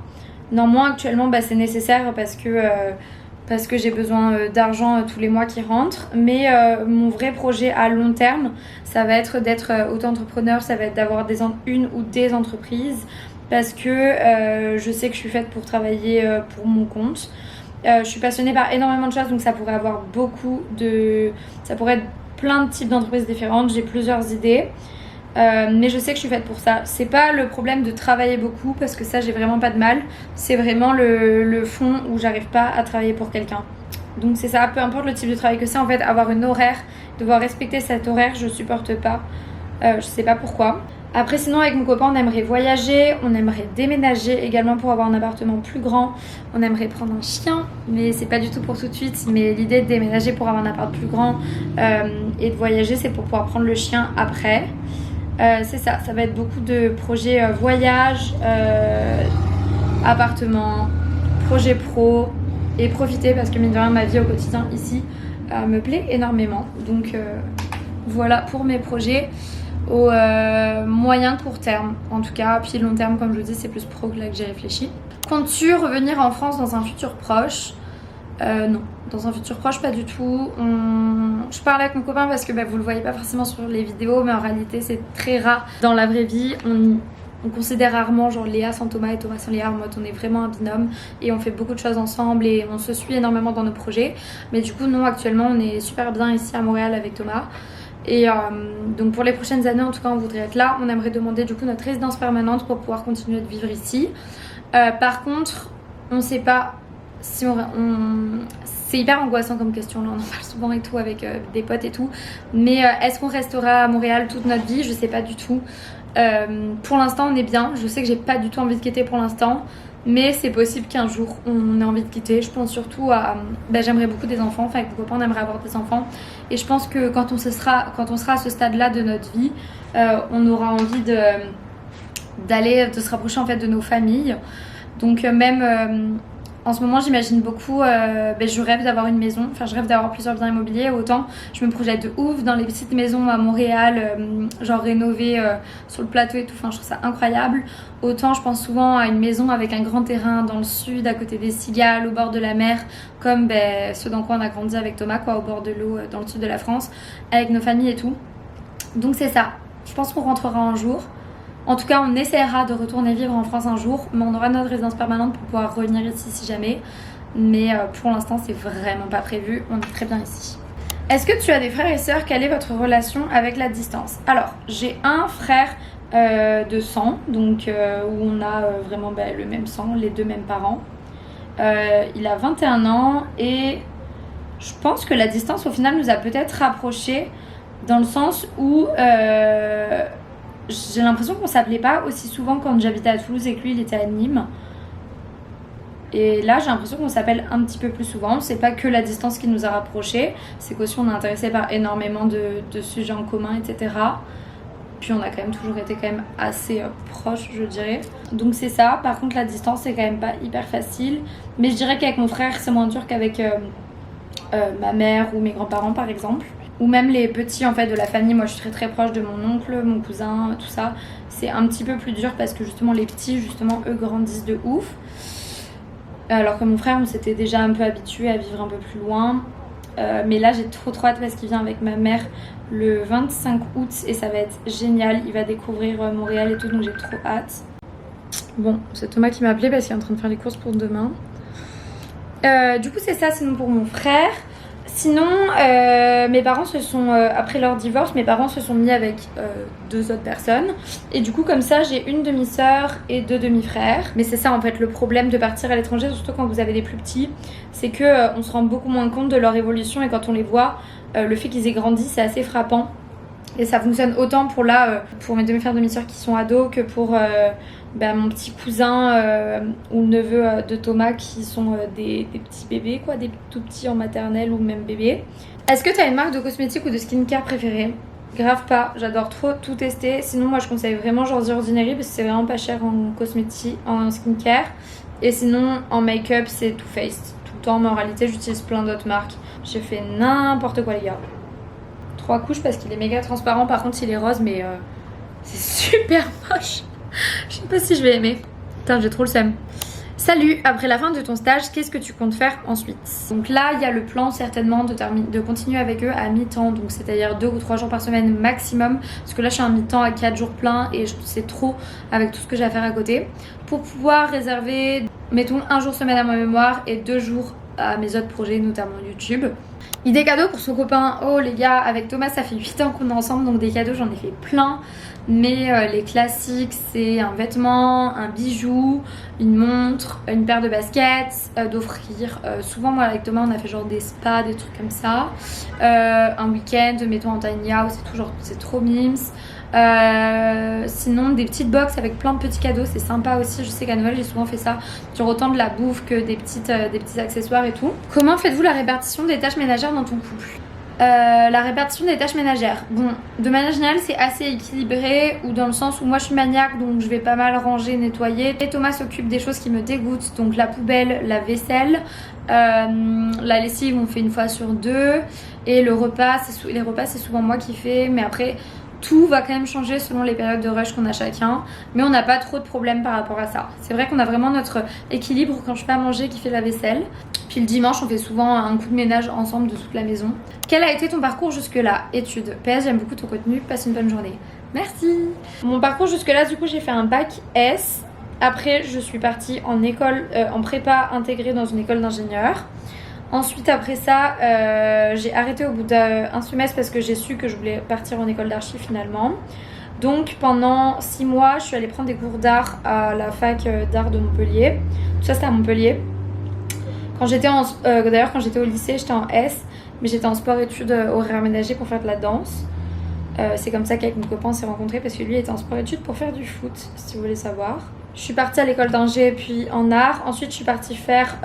Néanmoins, actuellement, c'est nécessaire parce que j'ai besoin d'argent tous les mois qui rentrent. Mais mon vrai projet à long terme, ça va être d'être auto-entrepreneur, ça va être d'avoir une ou des entreprises, parce que je sais que je suis faite pour travailler pour mon compte. Je suis passionnée par énormément de choses, donc ça pourrait avoir ça pourrait être plein de types d'entreprises différentes. J'ai plusieurs idées, mais je sais que je suis faite pour ça. C'est pas le problème de travailler beaucoup, parce que ça j'ai vraiment pas de mal. C'est vraiment le fond où j'arrive pas à travailler pour quelqu'un. Donc c'est ça, peu importe le type de travail que c'est, en fait, avoir une horaire, devoir respecter cet horaire, je supporte pas. Je sais pas pourquoi. Après, sinon, avec mon copain, on aimerait voyager, on aimerait déménager également pour avoir un appartement plus grand. On aimerait prendre un chien, mais c'est pas du tout pour tout de suite. Mais l'idée de déménager pour avoir un appart plus grand et de voyager, c'est pour pouvoir prendre le chien après. C'est ça va être beaucoup de projets voyage, appartement, projet pro, et profiter, parce que mine de rien, ma vie au quotidien ici me plaît énormément. Donc voilà pour mes projets. Au moyen court terme en tout cas, puis long terme, comme je vous dis, c'est plus pro que là que j'ai réfléchi. Comptes-tu revenir en France dans un futur proche? Non, dans un futur proche pas du tout. Je parle avec mon copain parce que vous le voyez pas forcément sur les vidéos, mais en réalité c'est très rare dans la vraie vie. On considère rarement genre Léa sans Thomas et Thomas sans Léa, en mode on est vraiment un binôme et on fait beaucoup de choses ensemble et on se suit énormément dans nos projets. Mais du coup non, actuellement on est super bien ici à Montréal avec Thomas. Et donc pour les prochaines années, en tout cas, on voudrait être là. On aimerait demander du coup notre résidence permanente pour pouvoir continuer de vivre ici. Par contre, on sait pas si c'est hyper angoissant comme question, là on en parle souvent et tout avec des potes et tout. Mais est-ce qu'on restera à Montréal toute notre vie? Je sais pas du tout. Pour l'instant on est bien. Je sais que j'ai pas du tout envie de quitter pour l'instant, mais c'est possible qu'un jour on ait envie de quitter. Je pense surtout à... j'aimerais beaucoup des enfants, enfin avec mon copain on aimerait avoir des enfants. Et je pense que quand on sera à ce stade-là de notre vie, on aura envie de se rapprocher en fait de nos familles. Donc même... en ce moment j'imagine beaucoup, je rêve d'avoir une maison, enfin je rêve d'avoir plusieurs biens immobiliers. Autant je me projette de ouf dans les petites maisons à Montréal, genre rénovées sur le plateau et tout, enfin je trouve ça incroyable. Autant je pense souvent à une maison avec un grand terrain dans le sud, à côté des cigales, au bord de la mer, comme ce dans quoi on a grandi avec Thomas, quoi, au bord de l'eau, dans le sud de la France, avec nos familles et tout. Donc c'est ça, je pense qu'on rentrera un jour. En tout cas, on essaiera de retourner vivre en France un jour, mais on aura notre résidence permanente pour pouvoir revenir ici si jamais. Mais pour l'instant, c'est vraiment pas prévu, on est très bien ici. Est-ce que tu as des frères et sœurs? Quelle est votre relation avec la distance? Alors, j'ai un frère de sang, donc où on a vraiment le même sang, les deux mêmes parents. Il a 21 ans et je pense que la distance au final nous a peut-être rapprochés dans le sens où j'ai l'impression qu'on s'appelait pas aussi souvent quand j'habitais à Toulouse et que lui il était à Nîmes. Et là j'ai l'impression qu'on s'appelle un petit peu plus souvent. C'est pas que la distance qui nous a rapprochés, c'est qu'aussi on est intéressé par énormément de sujets en commun, etc. Puis on a quand même toujours été quand même assez proches, je dirais. Donc c'est ça. Par contre la distance c'est quand même pas hyper facile. Mais je dirais qu'avec mon frère c'est moins dur qu'avec ma mère ou mes grands-parents par exemple. Ou même les petits en fait de la famille. Moi je suis très très proche de mon oncle, mon cousin, tout ça. C'est un petit peu plus dur parce que justement les petits, justement eux grandissent de ouf. Alors que mon frère on s'était déjà un peu habitué à vivre un peu plus loin. Mais là j'ai trop hâte parce qu'il vient avec ma mère le 25 août et ça va être génial. Il va découvrir Montréal et tout, donc j'ai trop hâte. Bon, c'est Thomas qui m'a appelé parce qu'il est en train de faire les courses pour demain. Du coup c'est ça, sinon pour mon frère. Sinon, mes parents se sont, après leur divorce, mes parents se sont mis avec deux autres personnes. Et du coup, comme ça, j'ai une demi-sœur et deux demi-frères. Mais c'est ça, en fait, le problème de partir à l'étranger, surtout quand vous avez des plus petits, c'est que on se rend beaucoup moins compte de leur évolution. Et quand on les voit, le fait qu'ils aient grandi, c'est assez frappant. Et ça fonctionne autant pour pour mes demi-frères et demi-sœurs qui sont ados que pour mon petit cousin ou neveu de Thomas qui sont des petits bébés, quoi, des tout petits en maternelle ou même bébés. Est-ce que tu as une marque de cosmétiques ou de skincare préférée? Grave pas, j'adore trop tout tester. Sinon moi je conseille vraiment genre The Ordinary parce que c'est vraiment pas cher en cosmétiques, en skincare. Et sinon en make-up c'est Too Faced tout le temps, mais en réalité j'utilise plein d'autres marques. J'ai fait n'importe quoi les gars. 3 couches parce qu'il est méga transparent, par contre il est rose mais c'est super moche. Je sais pas si je vais aimer. Putain j'ai trop le seum. Salut, après la fin de ton stage, qu'est-ce que tu comptes faire ensuite? Donc là il y a le plan certainement de continuer avec eux à mi-temps, donc c'est-à-dire 2 ou 3 jours par semaine maximum, parce que là je suis en mi-temps à 4 jours pleins et c'est trop avec tout ce que j'ai à faire à côté, pour pouvoir réserver mettons 1 jour semaine à mon mémoire et 2 jours à mes autres projets, notamment YouTube. Idée cadeau pour son copain. Oh les gars, avec Thomas ça fait 8 ans qu'on est ensemble, donc des cadeaux j'en ai fait plein. Mais les classiques c'est un vêtement, un bijou, une montre, une paire de baskets, d'offrir. Souvent moi avec Thomas on a fait genre des spas, des trucs comme ça. Un week-end, mettons en tiny house, c'est trop mimes. Sinon des petites box avec plein de petits cadeaux, c'est sympa aussi. Je sais qu'à Noël j'ai souvent fait ça, genre autant de la bouffe que des petits accessoires et tout. Comment faites-vous la répartition des tâches ménagères dans ton couple? La répartition des tâches ménagères, bon, de manière générale c'est assez équilibré, ou dans le sens où moi je suis maniaque donc je vais pas mal ranger, nettoyer, et Thomas s'occupe des choses qui me dégoûtent, donc la poubelle, la vaisselle, la lessive on fait 1 fois sur 2, et les repas c'est souvent moi qui fais, mais après tout va quand même changer selon les périodes de rush qu'on a chacun, mais on n'a pas trop de problèmes par rapport à ça. C'est vrai qu'on a vraiment notre équilibre quand je fais à manger qui fait la vaisselle. Puis le dimanche on fait souvent un coup de ménage ensemble de toute la maison. Quel a été ton parcours jusque là? Études. PS, j'aime beaucoup ton contenu, passe une bonne journée. Merci. Mon parcours jusque là, du coup j'ai fait un bac S. Après je suis partie en école, en prépa intégrée dans une école d'ingénieur. Ensuite après ça j'ai arrêté au bout d'un semestre parce que j'ai su que je voulais partir en école d'archi finalement. Donc pendant 6 mois je suis allée prendre des cours d'art à la fac d'art de Montpellier. Tout ça c'était à Montpellier. D'ailleurs quand j'étais au lycée j'étais en S, mais j'étais en sport études horaires aménagées pour faire de la danse. C'est comme ça qu'avec mon copain on s'est rencontrés parce que lui était en sport études pour faire du foot, si vous voulez savoir. Je suis partie à l'école d'ingé puis en art. Ensuite je suis partie faire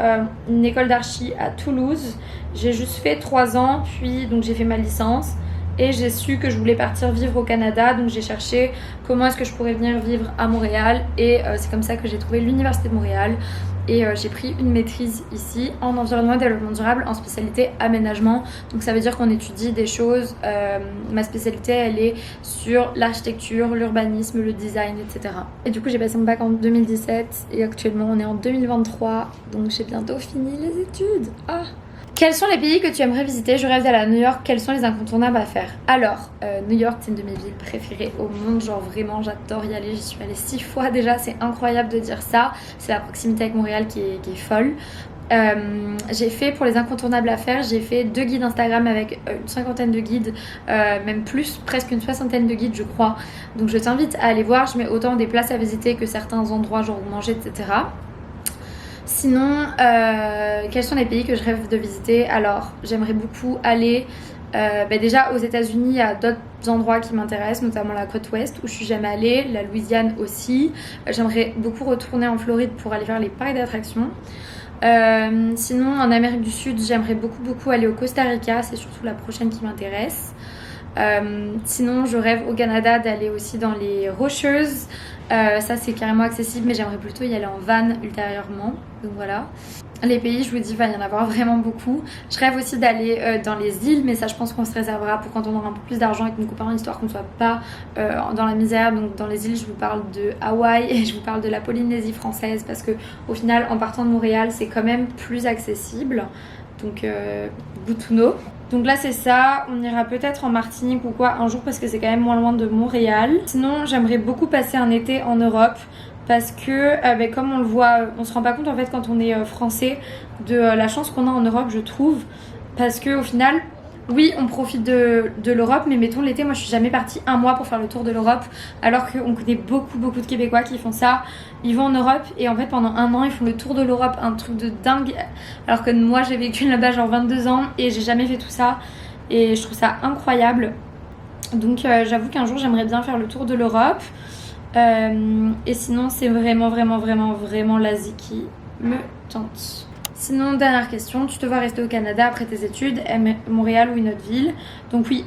une école d'archi à Toulouse. J'ai juste fait 3 ans, puis donc j'ai fait ma licence. Et j'ai su que je voulais partir vivre au Canada, donc j'ai cherché comment est-ce que je pourrais venir vivre à Montréal. Et c'est comme ça que j'ai trouvé l'université de Montréal. Et j'ai pris une maîtrise ici en environnement et développement durable en spécialité aménagement. Donc ça veut dire qu'on étudie des choses. Ma spécialité elle est sur l'architecture, l'urbanisme, le design, etc. Et du coup j'ai passé mon bac en 2017 et actuellement on est en 2023. Donc j'ai bientôt fini les études. Quels sont les pays que tu aimerais visiter? Je rêve d'aller à New York. Quels sont les incontournables à faire? Alors, New York, c'est une de mes villes préférées au monde. Genre vraiment, j'adore y aller. J'y suis allée 6 fois déjà. C'est incroyable de dire ça. C'est la proximité avec Montréal qui est folle. J'ai fait pour les incontournables à faire, j'ai fait 2 guides Instagram avec une 50aine de guides, même plus, presque une 60aine de guides je crois. Donc je t'invite à aller voir. Je mets autant des places à visiter que certains endroits genre où manger, etc. Sinon, quels sont les pays que je rêve de visiter? Alors, j'aimerais beaucoup aller déjà aux États-Unis. Il y a d'autres endroits qui m'intéressent, notamment la côte ouest où je suis jamais allée, la Louisiane aussi. J'aimerais beaucoup retourner en Floride pour aller faire les parcs d'attractions. Sinon, en Amérique du Sud, j'aimerais beaucoup aller au Costa Rica. C'est surtout la prochaine qui m'intéresse. Sinon, je rêve au Canada d'aller aussi dans les Rocheuses. Ça c'est carrément accessible, mais j'aimerais plutôt y aller en van ultérieurement. Donc voilà. Les pays, je vous dis, il va y en avoir vraiment beaucoup. Je rêve aussi d'aller dans les îles, mais ça je pense qu'on se réservera pour quand on aura un peu plus d'argent avec nos copains, histoire qu'on ne soit pas dans la misère. Donc dans les îles, je vous parle de Hawaï et je vous parle de la Polynésie française, parce que au final, en partant de Montréal, c'est quand même plus accessible. Donc good to know. Donc là c'est ça, on ira peut-être en Martinique ou quoi un jour parce que c'est quand même moins loin de Montréal. Sinon j'aimerais beaucoup passer un été en Europe parce que comme on le voit, on se rend pas compte en fait quand on est français de la chance qu'on a en Europe je trouve. Parce que au final, oui on profite de l'Europe, mais mettons l'été, moi je suis jamais partie un mois pour faire le tour de l'Europe, alors qu'on connaît beaucoup de Québécois qui font ça. Ils vont en Europe et en fait pendant un an ils font le tour de l'Europe, un truc de dingue, alors que moi j'ai vécu là-bas genre 22 ans et j'ai jamais fait tout ça et je trouve ça incroyable. Donc j'avoue qu'un jour j'aimerais bien faire le tour de l'Europe. Et sinon c'est vraiment l'Asie qui me tente. Sinon, dernière question, tu te vois rester au Canada après tes études, Montréal ou une autre ville? Donc oui,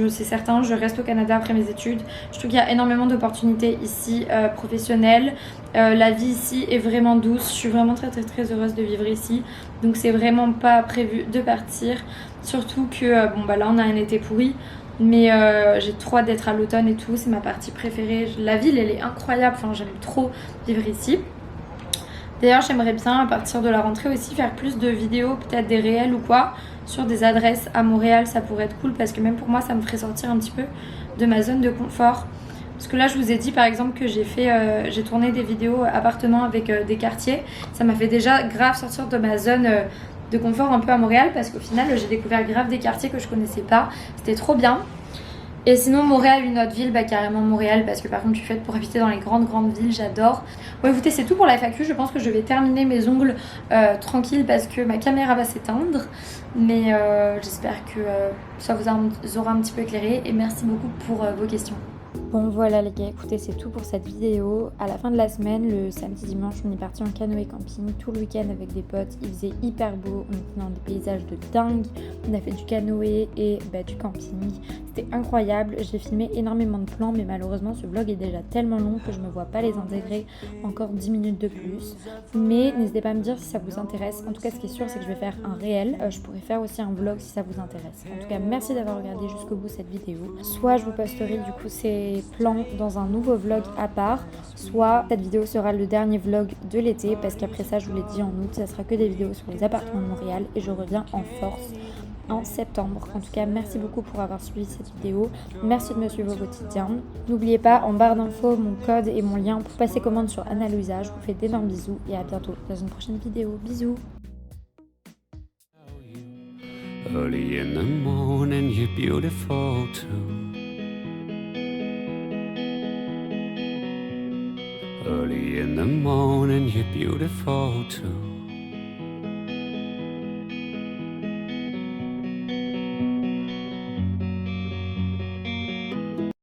c'est certain, je reste au Canada après mes études. Je trouve qu'il y a énormément d'opportunités ici professionnelles. La vie ici est vraiment douce, je suis vraiment très heureuse de vivre ici. Donc c'est vraiment pas prévu de partir. Surtout que là on a un été pourri. Mais j'ai trop hâte d'être à l'automne et tout, c'est ma partie préférée. La ville elle est incroyable, enfin j'aime trop vivre ici. D'ailleurs j'aimerais bien à partir de la rentrée aussi faire plus de vidéos, peut-être des réels ou quoi, sur des adresses à Montréal. Ça pourrait être cool parce que même pour moi ça me ferait sortir un petit peu de ma zone de confort. Parce que là je vous ai dit par exemple que j'ai tourné des vidéos appartements avec des quartiers. Ça m'a fait déjà grave sortir de ma zone de confort un peu à Montréal, parce qu'au final j'ai découvert grave des quartiers que je connaissais pas. C'était trop bien. Et sinon Montréal, une autre ville, carrément Montréal, parce que par contre je suis faite pour habiter dans les grandes villes, j'adore. Bon écoutez, c'est tout pour la FAQ, je pense que je vais terminer mes ongles tranquille parce que ma caméra va s'éteindre. Mais j'espère que ça vous aura un petit peu éclairé et merci beaucoup pour vos questions. Bon voilà les gars, écoutez c'est tout pour cette vidéo. À la fin de la semaine, le samedi dimanche, on est parti en canoë camping tout le week-end avec des potes. Il faisait hyper beau, on était dans des paysages de dingue. On a fait du canoë et du camping. C'était incroyable, j'ai filmé énormément de plans, mais malheureusement ce vlog est déjà tellement long que je ne vois pas les intégrer encore 10 minutes de plus. Mais n'hésitez pas à me dire si ça vous intéresse. En tout cas ce qui est sûr c'est que je vais faire un réel. Je pourrais faire aussi un vlog si ça vous intéresse. En tout cas merci d'avoir regardé jusqu'au bout cette vidéo. Soit je vous posterai du coup ces plans dans un nouveau vlog à part, soit cette vidéo sera le dernier vlog de l'été, parce qu'après ça je vous l'ai dit en août ça sera que des vidéos sur les appartements de Montréal et je reviens en force en septembre. En tout cas merci beaucoup pour avoir suivi cette vidéo, merci de me suivre au quotidien. N'oubliez pas en barre d'infos mon code et mon lien pour passer commande sur Anna Louisa. Je vous fais d'énormes bisous et à bientôt dans une prochaine vidéo. Bisous. Early in the morning, you're beautiful too. Early in the morning, you're beautiful too.